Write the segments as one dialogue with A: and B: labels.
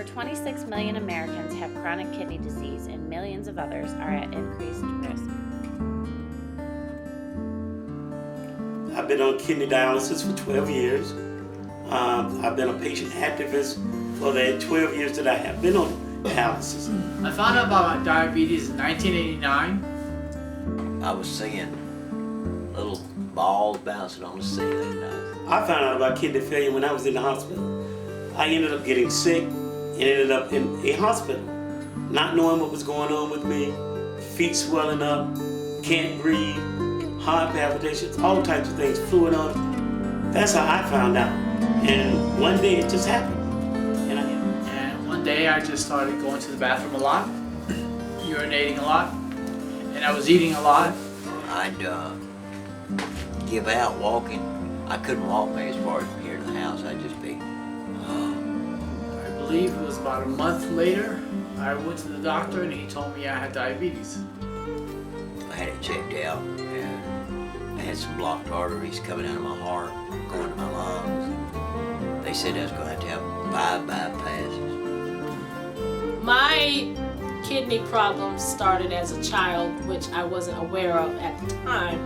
A: Over 26 million Americans have chronic kidney disease, and millions of others are at increased risk.
B: I've been on kidney dialysis for 12 years. I've been a patient activist for the 12 years that I have been on dialysis.
C: I found out about my diabetes in 1989.
D: I was seeing little balls bouncing on the ceiling.
B: I found out about kidney failure when I was in the hospital. I ended up getting sick and ended up in a hospital, not knowing what was going on with me, feet swelling up, can't breathe, heart palpitations, all types of things, fluid on. That's how I found out. And one day it just happened.
C: And one day I just started going to the bathroom a lot, urinating a lot, and I was eating a lot.
D: I'd give out walking. I couldn't walk very far from here to the house. I'd just be.
C: I believe it was about a month later, I went to the doctor and he told me I had diabetes.
D: I had it checked out, and I had some blocked arteries coming out of my heart, going to my lungs. They said I was going to have 5 bypasses.
E: My kidney problems started as a child, which I wasn't aware of at the time.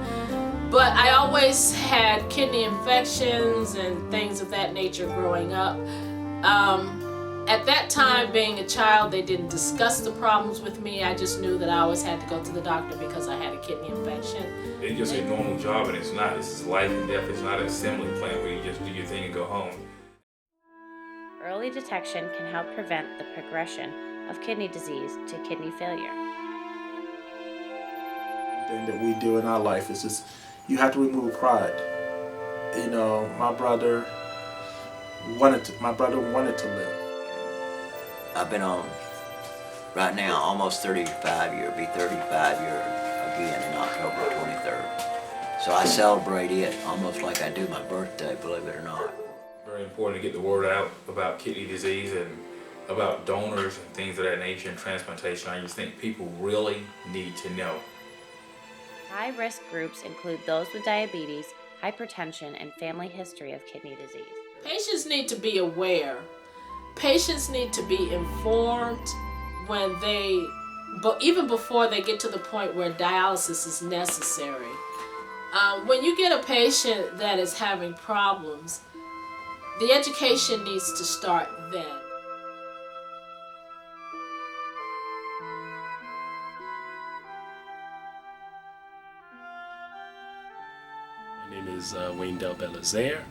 E: But I always had kidney infections and things of that nature growing up. At that time, being a child, they didn't discuss the problems with me. I just knew that I always had to go to the doctor because I had a kidney infection.
F: It's just a normal job, and it's not. This is life and death. It's not an assembly plant where you just do your thing and go home.
A: Early detection can help prevent the progression of kidney disease to kidney failure.
G: Thing that we do in our life is just, you have to remove pride. You know, my brother wanted to live.
D: I've been on, right now, almost 35 years, be 35 years again in October 23rd. So I celebrate it almost like I do my birthday, believe it or not.
F: Very important to get the word out about kidney disease and about donors and things of that nature and transplantation. I just think people really need to know.
A: High-risk groups include those with diabetes, hypertension, and family history of kidney disease.
E: Patients need to be aware. Patients need to be informed when even before they get to the point where dialysis is necessary. When you get a patient that is having problems, the education needs to start then.
H: My name is Wayne Del Belazaire.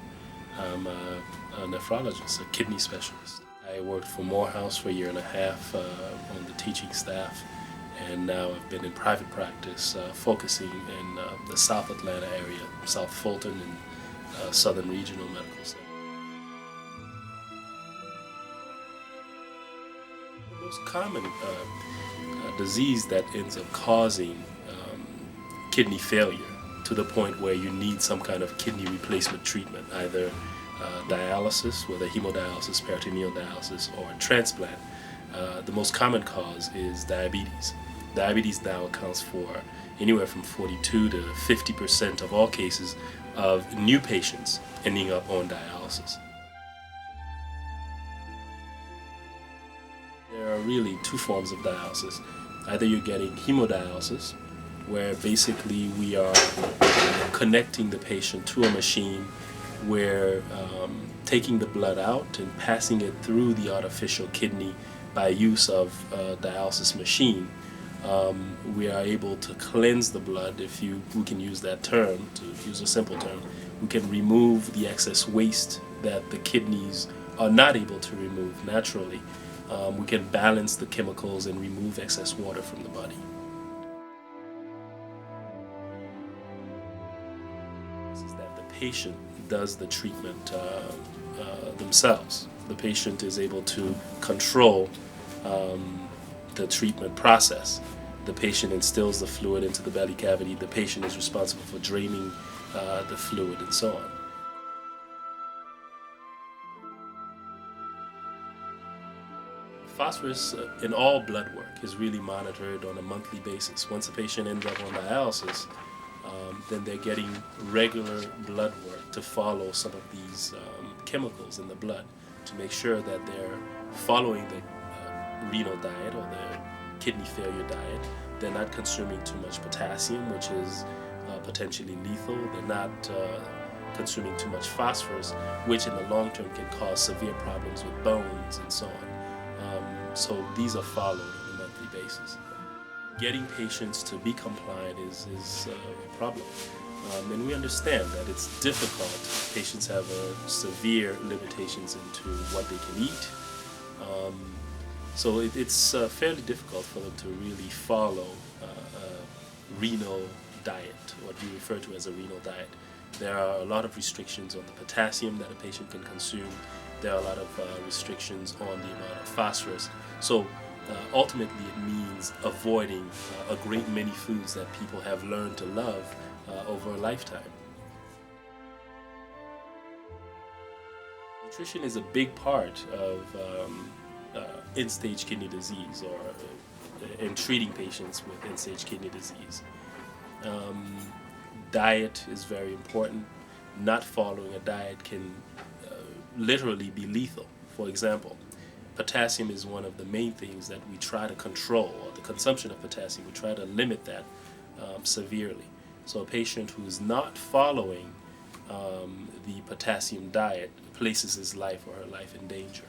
H: I'm a nephrologist, a kidney specialist. I worked for Morehouse for a year and a half on the teaching staff, and now I've been in private practice focusing in the South Atlanta area, South Fulton and Southern Regional Medical Center. The most common disease that ends up causing kidney failure to the point where you need some kind of kidney replacement treatment, either dialysis, whether hemodialysis, peritoneal dialysis, or transplant. The most common cause is diabetes. Diabetes now accounts for anywhere from 42 to 50% of all cases of new patients ending up on dialysis. There are really 2 forms of dialysis. Either you're getting hemodialysis, where basically we are connecting the patient to a machine where taking the blood out and passing it through the artificial kidney by use of a dialysis machine, we are able to cleanse the blood, we can use that term, to use a simple term. We can remove the excess waste that the kidneys are not able to remove naturally. We can balance the chemicals and remove excess water from the body. Is that the patient does the treatment themselves. The patient is able to control the treatment process. The patient instills the fluid into the belly cavity. The patient is responsible for draining the fluid and so on. Phosphorus in all blood work is really monitored on a monthly basis. Once a patient ends up on dialysis, then they're getting regular blood work to follow some of these chemicals in the blood. to make sure that they're following the renal diet or the kidney failure diet. They're not consuming too much potassium, which is potentially lethal. They're not consuming too much phosphorus, which in the long term can cause severe problems with bones and so on. So these are followed on a monthly basis. Getting patients to be compliant is a problem. And we understand that it's difficult. Patients have severe limitations into what they can eat. So it's fairly difficult for them to really follow a renal diet, what we refer to as a renal diet. There are a lot of restrictions on the potassium that a patient can consume. There are a lot of restrictions on the amount of phosphorus. So ultimately it means avoiding a great many foods that people have learned to love over a lifetime. Nutrition is a big part of end-stage kidney disease, or in treating patients with end-stage kidney disease. Diet is very important. Not following a diet can literally be lethal. For example, potassium is one of the main things that we try to control, or the consumption of potassium. We try to limit that severely. So a patient who's not following the potassium diet places his life or her life in danger.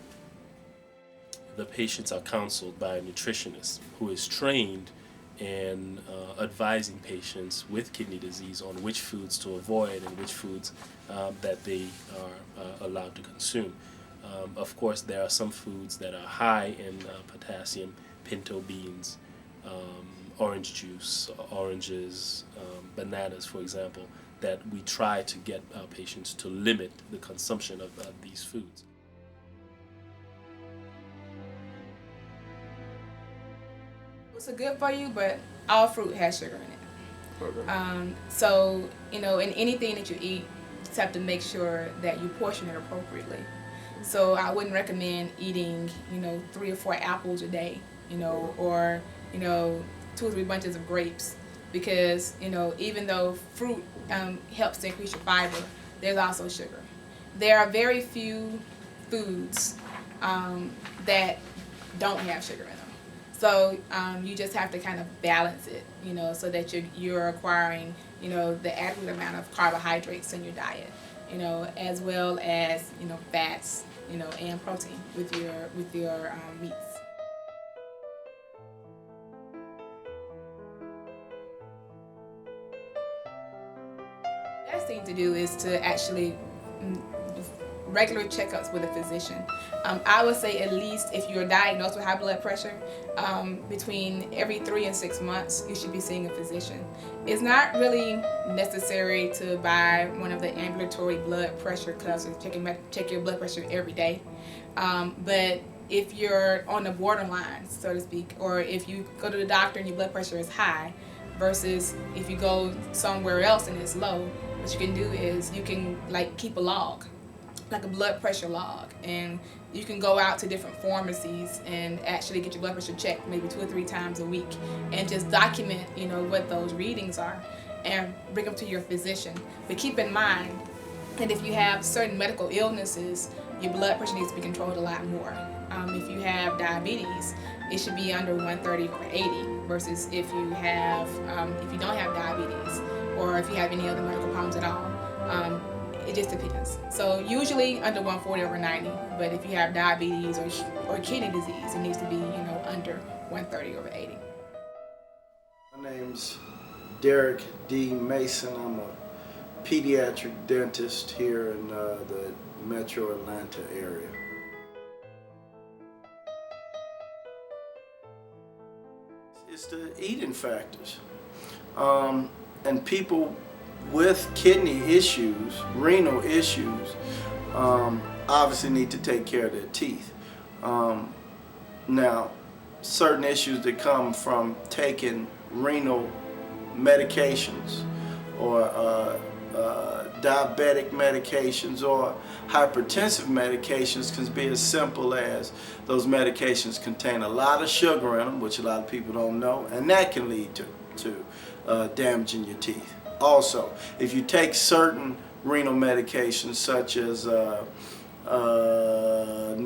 H: The patients are counseled by a nutritionist who is trained in advising patients with kidney disease on which foods to avoid and which foods that they are allowed to consume. Of course, there are some foods that are high in potassium: pinto beans, orange juice, oranges, bananas, for example, that we try to get our patients to limit the consumption of these foods.
I: It's good for you, but all fruit has sugar in it.
G: Okay.
I: So, in anything that you eat, you just have to make sure that you portion it appropriately. So I wouldn't recommend eating, 3 or 4 apples a day, or, 2 or 3 bunches of grapes, because, even though fruit helps to increase your fiber, there's also sugar. There are very few foods that don't have sugar in them. So you just have to kind of balance it, so that you're acquiring, the adequate amount of carbohydrates in your diet, as well as, fats, and protein with your meats. The best thing to do is to actually regular checkups with a physician. I would say at least if you're diagnosed with high blood pressure, between every 3 and 6 months, you should be seeing a physician. It's not really necessary to buy one of the ambulatory blood pressure cuffs and check your blood pressure every day. But if you're on the borderline, so to speak, or if you go to the doctor and your blood pressure is high, versus if you go somewhere else and it's low, what you can do is you can keep a log, like a blood pressure log, and you can go out to different pharmacies and actually get your blood pressure checked maybe 2 or 3 times a week, and just document what those readings are and bring them to your physician. But keep in mind that if you have certain medical illnesses, your blood pressure needs to be controlled a lot more. If you have diabetes, it should be under 130/80, versus if you don't have diabetes, or if you have any other medical problems at all. It just depends. So usually under 140/90, but if you have diabetes or kidney disease, it needs to be under 130/80.
J: My name's Derek D. Mason. I'm a pediatric dentist here in the Metro Atlanta area. It's the eating factors, and people with kidney issues, renal issues, obviously need to take care of their teeth. Now, certain issues that come from taking renal medications, or diabetic medications, or hypertensive medications, can be as simple as those medications contain a lot of sugar in them, which a lot of people don't know, and that can lead to damaging your teeth. Also, if you take certain renal medications such as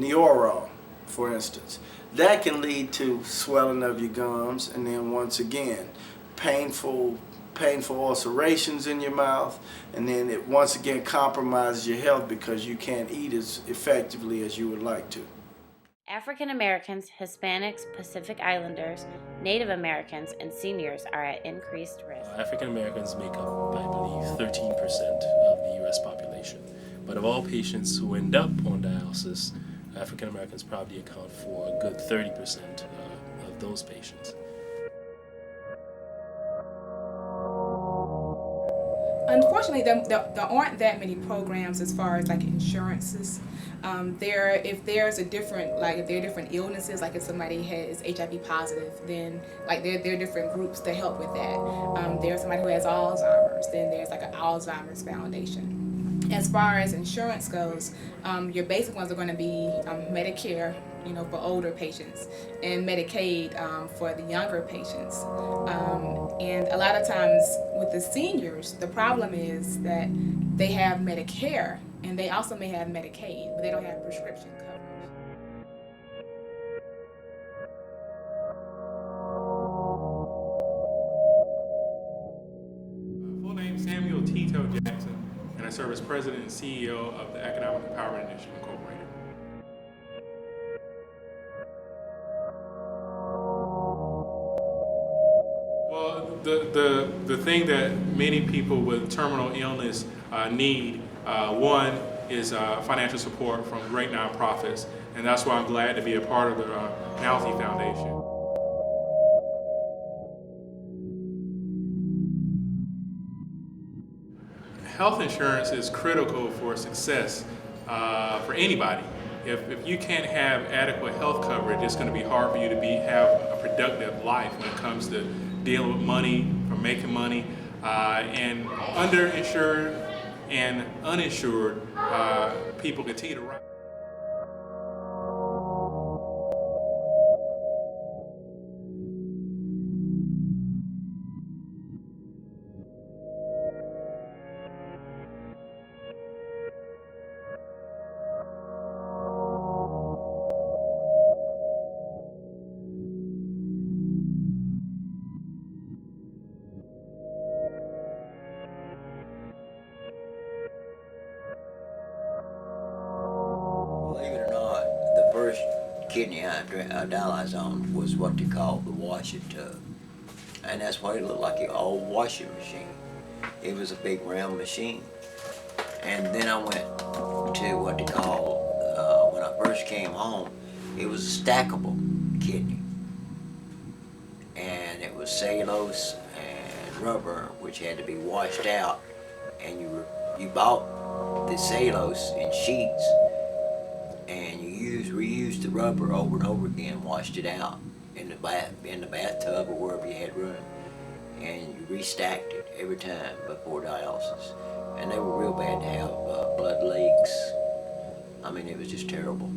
J: Neuro, for instance. That can lead to swelling of your gums, and then once again, painful ulcerations in your mouth, and then it once again compromises your health because you can't eat as effectively as you would like to.
A: African Americans, Hispanics, Pacific Islanders, Native Americans, and seniors are at increased risk.
H: African Americans make up, I believe, 13% of the U.S. population. But of all patients who end up on dialysis, African Americans probably account for a good 30% of those patients.
I: Unfortunately, there aren't that many programs as far as like insurances. If there's a different, like if there are different illnesses, like if somebody is HIV positive, then like there are different groups to help with that. There's somebody who has Alzheimer's, then there's like an Alzheimer's Foundation. As far as insurance goes, your basic ones are going to be Medicare, for older patients, and Medicaid for the younger patients. And a lot of times with the seniors, the problem is that they have Medicare and they also may have Medicaid, but they don't have prescription coverage.
K: Full name Samuel Tito Jackson, and I serve as President and CEO of the Economic Empowerment Initiative Incorporated. Well, the thing that many people with terminal illness need, one is financial support from great nonprofits, and that's why I'm glad to be a part of the Renality Foundation. Health insurance is critical for success for anybody. If you can't have adequate health coverage, it's going to be hard for you to have a productive life when it comes to dealing with money, for making money, and underinsured and uninsured people continue to rise.
D: Believe it or not, the first kidney I dialyzed on was what they call the washing tub. And that's what it looked like, an old washing machine. It was a big round machine. And then I went to what they call, when I first came home, it was a stackable kidney. And it was cellulose and rubber, which had to be washed out. And you bought the cellulose in sheets, and you reused the rubber over and over again, washed it out in the bathtub or wherever you had room, and you restacked it every time before dialysis. And they were real bad to have blood leaks. I mean, it was just terrible.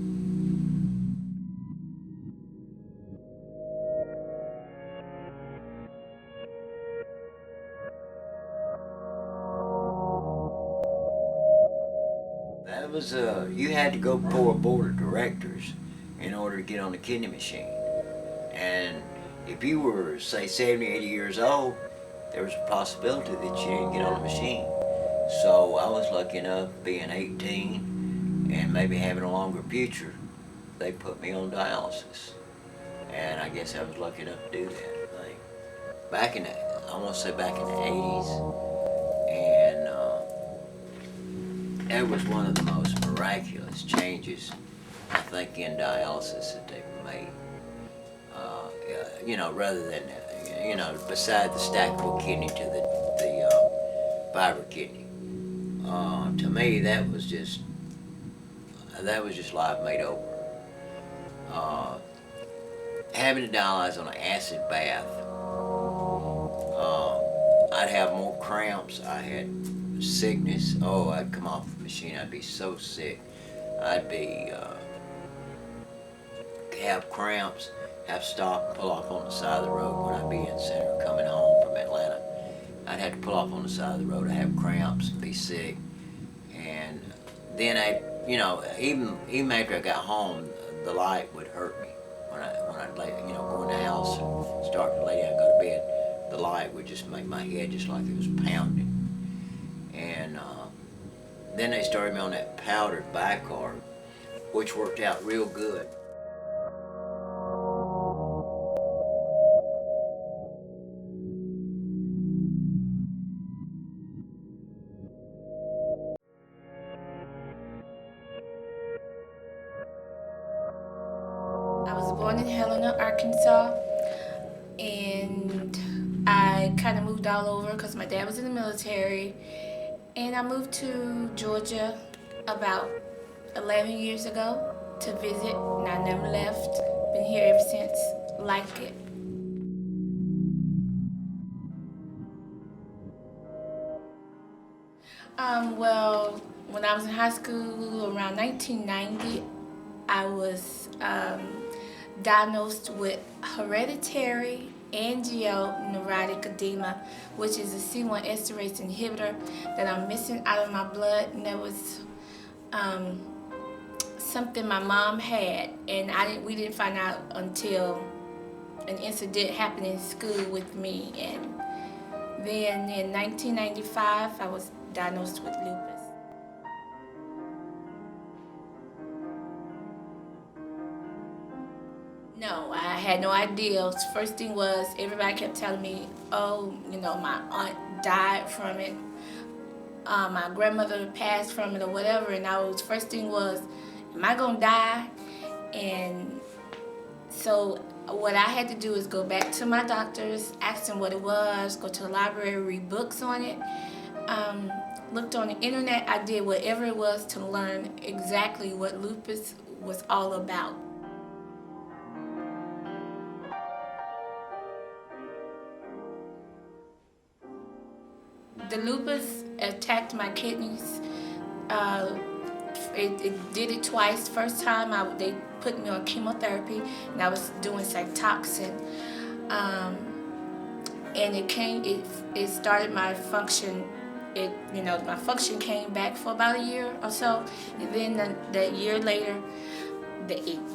D: That was, you had to go before a board of directors in order to get on the kidney machine. And if you were, say, 70, 80 years old, there was a possibility that you didn't get on the machine. So I was lucky enough, being 18 and maybe having a longer future, they put me on dialysis. And I guess I was lucky enough to do that. Like, back in the 80s, and that was one of the most miraculous changes, I think, in dialysis that they've made. Rather than, beside the stackable kidney to the fiber kidney. To me, that was just life made over. Having to dialyze on an acid bath, I'd have more cramps. I had sickness. Oh, I'd come off the machine. I'd be so sick. I'd be have cramps, have to stop and pull off on the side of the road when I'd be in center coming home from Atlanta. I'd have to pull off on the side of the road. I'd have cramps, be sick, and then even after I got home, the light would hurt me when I'd lay, go in the house and start to lay down and go to bed. The light would just make my head just like it was pounding. And then they started me on that powdered bicarb, which worked out real good.
I: I was born in Helena, Arkansas, and I kind of moved all over because my dad was in the military. And I moved to Georgia about 11 years ago to visit, and I never left. Been here ever since, like it. Well, when I was in high school, around 1990, I was diagnosed with hereditary angioneurotic edema, which is a C1 esterase inhibitor that I'm missing out of my blood, and that was something my mom had, and we didn't find out until an incident happened in school with me. And then in 1995, I was diagnosed with lupus. No, I had no idea. First thing was, everybody kept telling me, oh, my aunt died from it. My grandmother passed from it or whatever, and first thing was, am I gonna die? And so what I had to do is go back to my doctors, ask them what it was, go to the library, read books on it, looked on the internet. I did whatever it was to learn exactly what lupus was all about. The lupus attacked my kidneys. It did it twice. First time they put me on chemotherapy, and I was doing Cytoxan. And it started my function. My function came back for about a year or so, and then that year later,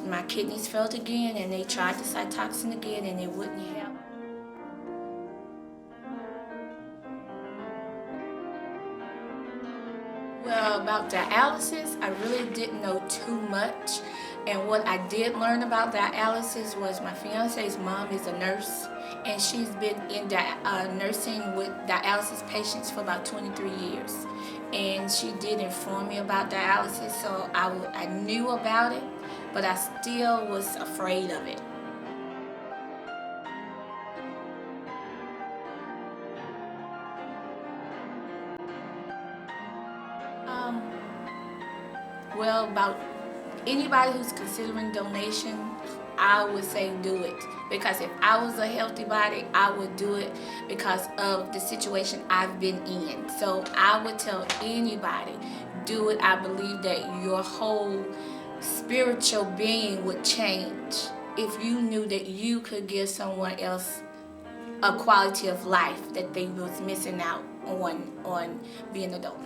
I: my kidneys failed again, and they tried the Cytoxan again, and it wouldn't help. Well, about dialysis, I really didn't know too much. And what I did learn about dialysis was my fiance's mom is a nurse, and she's been in nursing with dialysis patients for about 23 years. And she did inform me about dialysis, so I knew about it, but I still was afraid of it. Well, about anybody who's considering donation, I would say do it. Because if I was a healthy body, I would do it because of the situation I've been in. So I would tell anybody, do it. I believe that your whole spiritual being would change if you knew that you could give someone else a quality of life that they was missing out on being a donor.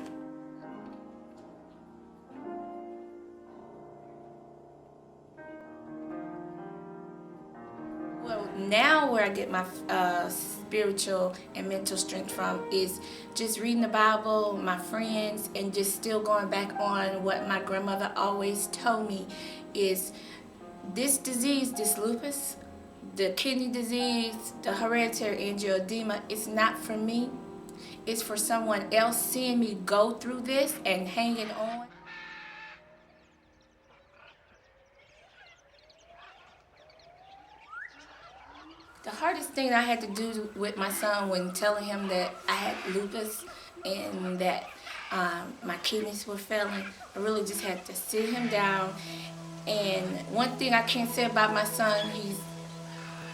I: Now where I get my spiritual and mental strength from is just reading the Bible, my friends, and just still going back on what my grandmother always told me is this disease, this lupus, the kidney disease, the hereditary angioedema, it's not for me. It's for someone else seeing me go through this and hanging on. The hardest thing I had to do with my son when telling him that I had lupus and that my kidneys were failing, I really just had to sit him down. And one thing I can't say about my son,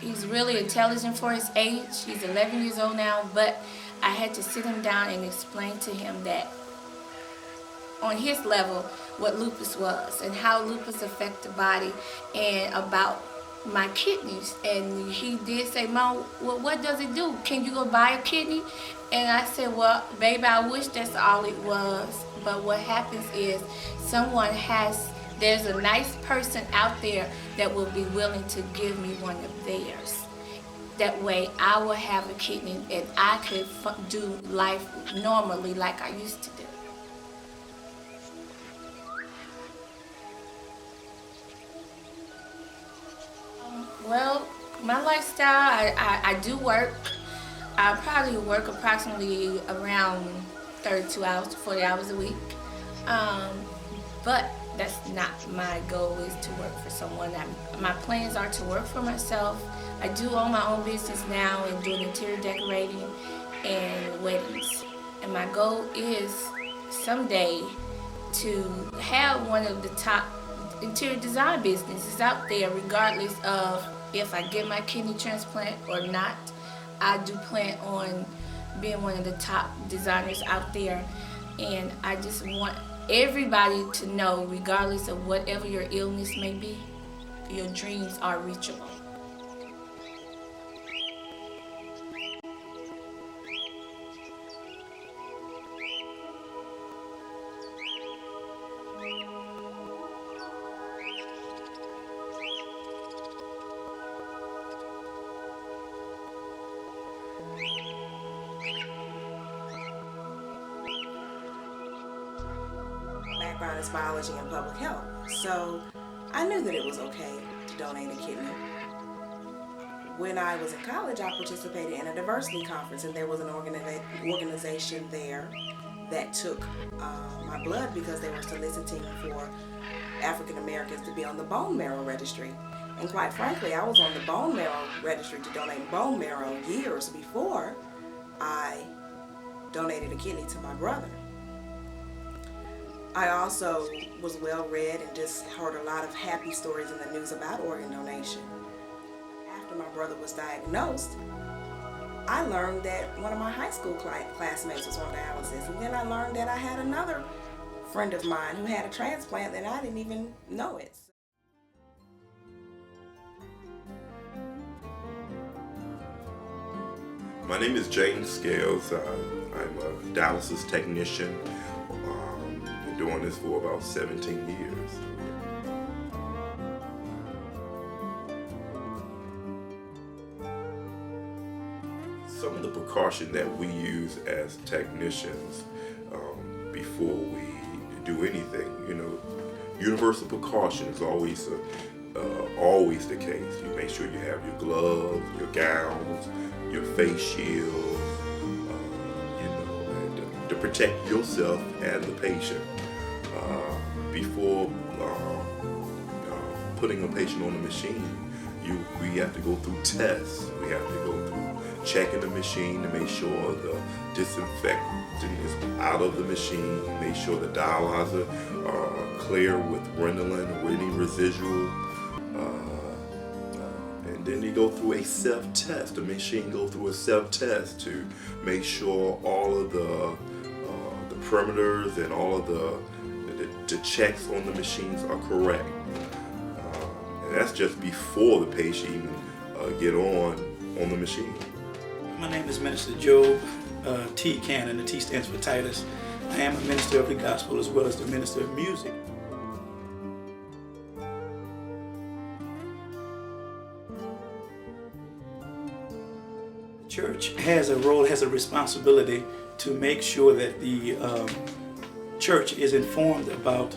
I: he's really intelligent for his age. He's 11 years old now, but I had to sit him down and explain to him that on his level what lupus was and how lupus affects the body, and about my kidneys, and he did say, "Mom, well, what does it do? Can you go buy a kidney?" And I said, "Well, baby, I wish that's all it was, but what happens is there's a nice person out there that will be willing to give me one of theirs. That way I will have a kidney and I could do life normally like I used to do." Well, my lifestyle, I do work. I probably work approximately around 32 hours to 40 hours a week. But that's not my goal, is to work for someone. My plans are to work for myself. I do own my own business now and doing interior decorating and weddings. And my goal is someday to have one of the top interior design businesses out there, regardless of if I get my kidney transplant or not. I do plan on being one of the top designers out there, and I just want everybody to know, regardless of whatever your illness may be, your dreams are reachable.
L: Background is biology and public health, so I knew that it was okay to donate a kidney. When I was in college, I participated in a diversity conference, and there was an organization there that took my blood because they were soliciting for African Americans to be on the bone marrow registry. And quite frankly, I was on the bone marrow registry to donate bone marrow years before I donated a kidney to my brother. I also was well read and just heard a lot of happy stories in the news about organ donation. After my brother was diagnosed, I learned that one of my high school classmates was on dialysis, and then I learned that I had another friend of mine who had a transplant and I didn't even know it.
M: My name is James Scales. I'm a dialysis technician. Been doing this for about 17 years. Some of the precaution that we use as technicians before we do anything, universal precaution is always the case. You make sure you have your gloves, your gowns, your face shield, and to protect yourself and the patient. Before putting a patient on the machine, we have to go through tests. We have to go through checking the machine to make sure the disinfectant is out of the machine, make sure the dialyzer are clear with Renality or any residual. And then they go through a self-test. The machine goes through a self-test to make sure all of the parameters and all of the checks on the machines are correct. And that's just before the patient even get on the machine.
N: My name is Minister Job T. Cannon. The T stands for Titus. I am a minister of the gospel as well as the minister of music. The church has a role, has a responsibility to make sure that the church is informed about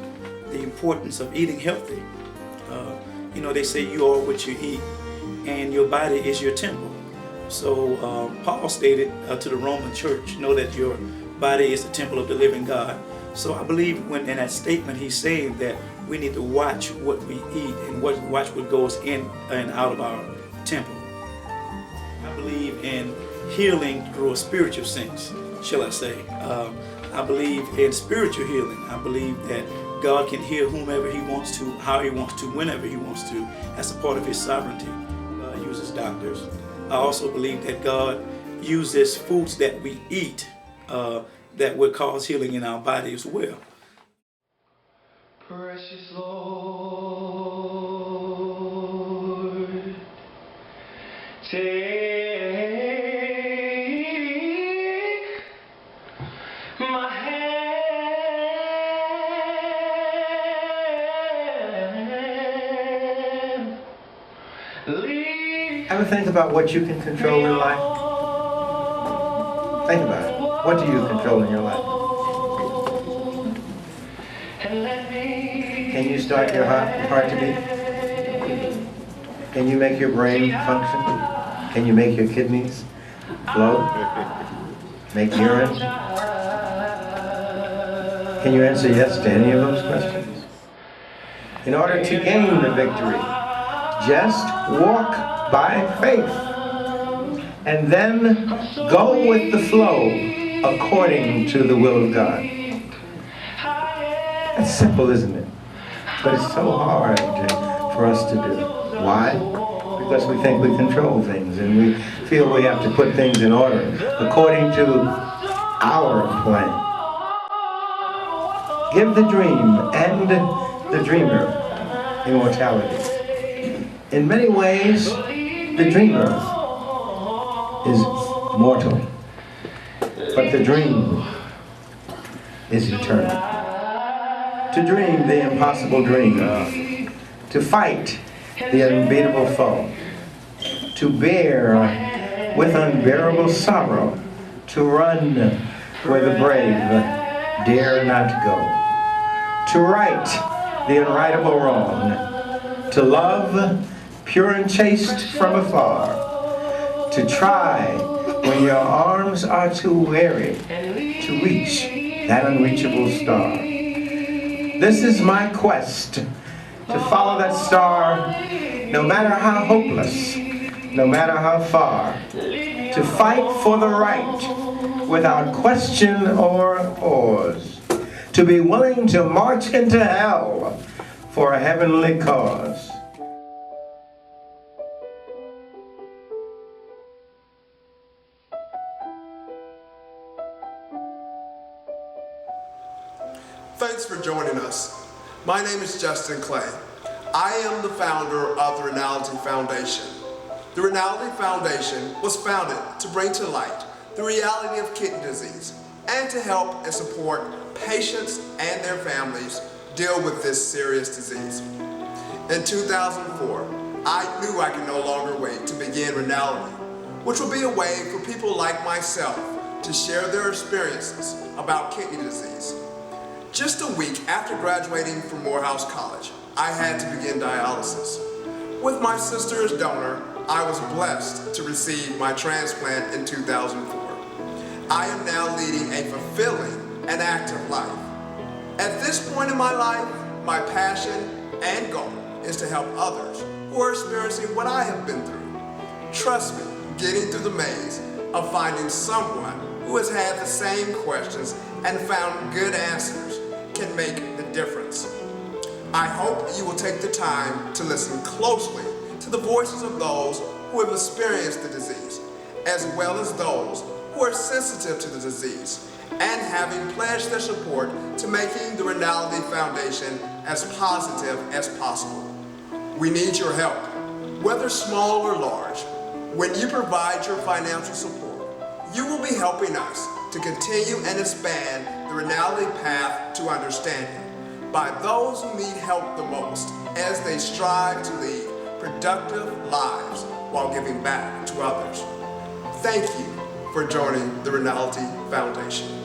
N: the importance of eating healthy. They say you are what you eat, and your body is your temple. So Paul stated to the Roman church, know that your body is the temple of the living God. So I believe when in that statement he's saying that we need to watch what we eat and watch what goes in and out of our temple. I believe in healing through a spiritual sense, shall I say. I believe in spiritual healing. I believe that God can heal whomever he wants to, how he wants to, whenever he wants to. That's a part of his sovereignty. God uses doctors. I also believe that God uses foods that we eat that will cause healing in our body as well.
O: Precious Lord, my hand.
P: Ever think about what you can control in life? Think about it. What do you control in your life? Can you start your heart to beat? Can you make your brain function? Can you make your kidneys flow? Make urine? Can you answer yes to any of those questions? In order to gain the victory, just walk by faith and then go with the flow according to the will of God. It's simple, isn't it? But it's so hard for us to do. Why? Because we think we control things and we feel we have to put things in order according to our plan. Give the dream and the dreamer immortality. In many ways, the dreamer is mortal, but the dream is eternal. To dream the impossible dream, to fight the unbeatable foe, to bear with unbearable sorrow, to run where the brave dare not go, to right the unrightable wrong, to love pure and chaste from afar, to try when your arms are too weary to reach that unreachable star. This is my quest, to follow that star no matter how hopeless, no matter how far, to fight for the right without question or pause, to be willing to march into hell for a heavenly cause.
Q: Thanks for joining us. My name is Justin Clay. I am the founder of the Renality Foundation. The Renality Foundation was founded to bring to light the reality of kidney disease and to help and support patients and their families deal with this serious disease. In 2004, I knew I could no longer wait to begin Renality, which will be a way for people like myself to share their experiences about kidney disease. Just a week after graduating from Morehouse College, I had to begin dialysis. With my sister as donor, I was blessed to receive my transplant in 2004. I am now leading a fulfilling and active life. At this point in my life, my passion and goal is to help others who are experiencing what I have been through. Trust me, getting through the maze of finding someone who has had the same questions and found good answers can make the difference. I hope you will take the time to listen closely to the voices of those who have experienced the disease, as well as those who are sensitive to the disease, and having pledged their support to making the Renality Foundation as positive as possible. We need your help, whether small or large. When you provide your financial support, you will be helping us to continue and expand the Renality path to understanding by those who need help the most as they strive to lead productive lives while giving back to others. Thank you for joining the Renality Foundation.